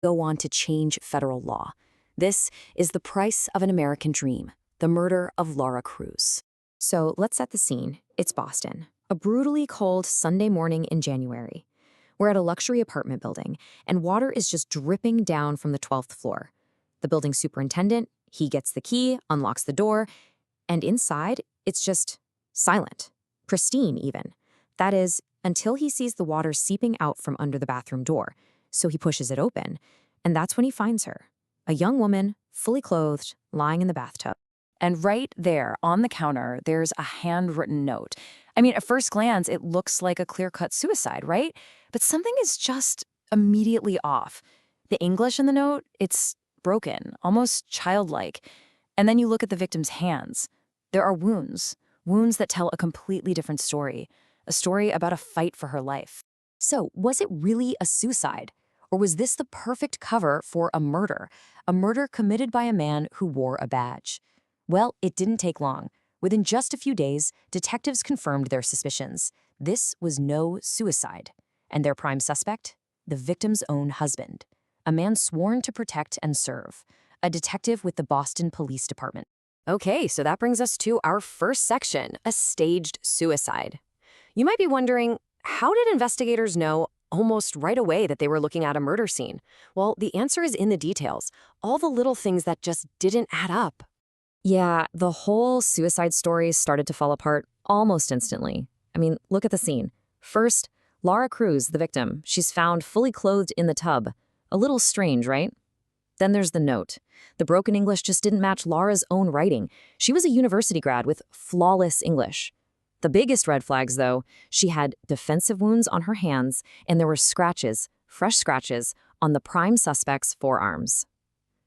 go on to change federal law. This is the price of an American dream, the murder of Laura Cruz. So let's set the scene. It's Boston, a brutally cold Sunday morning in January. We're at a luxury apartment building, and water is just dripping down from the 12th floor. The building superintendent, he gets the key, unlocks the door, and inside, it's just silent, pristine even. That is, until he sees the water seeping out from under the bathroom door. So he pushes it open, and that's when he finds her, a young woman, fully clothed, lying in the bathtub. And right there on the counter, there's a handwritten note. I mean, at first glance, it looks like a clear-cut suicide, right? But something is just immediately off. The English in the note, it's broken, almost childlike. And then you look at the victim's hands. There are wounds that tell a completely different story, a story about a fight for her life. So, was it really a suicide? Or was this the perfect cover for a murder committed by a man who wore a badge? Well, it didn't take long. Within just a few days, detectives confirmed their suspicions. This was no suicide. And their prime suspect? The victim's own husband. A man sworn to protect and serve. A detective with the Boston Police Department. Okay, so that brings us to our first section, a staged suicide. You might be wondering, how did investigators know almost right away that they were looking at a murder scene? Well, the answer is in the details. All the little things that just didn't add up. Yeah, the whole suicide story started to fall apart almost instantly. I mean, look at the scene. First, Laura Cruz, the victim, she's found fully clothed in the tub. A little strange, right? Then there's the note. The broken English just didn't match Laura's own writing. She was a university grad with flawless English. The biggest red flags, though, she had defensive wounds on her hands, and there were scratches, fresh scratches, on the prime suspect's forearms.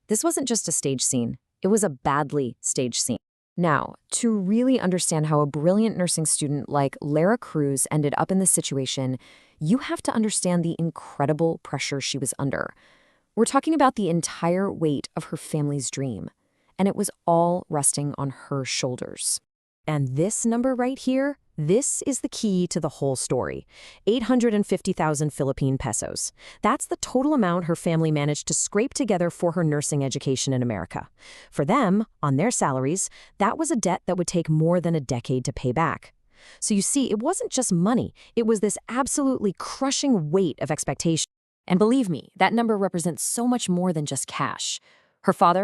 This wasn't just a stage scene. It was a badly staged scene. Now, to really understand how a brilliant nursing student like Laura Cruz ended up in this situation, you have to understand the incredible pressure she was under. We're talking about the entire weight of her family's dream, and it was all resting on her shoulders. And this number right here, this is the key to the whole story. 850,000 Philippine pesos. That's the total amount her family managed to scrape together for her nursing education in America. For them, on their salaries, that was a debt that would take more than a decade to pay back. So you see, it wasn't just money. It was this absolutely crushing weight of expectation. And believe me, that number represents so much more than just cash. Her father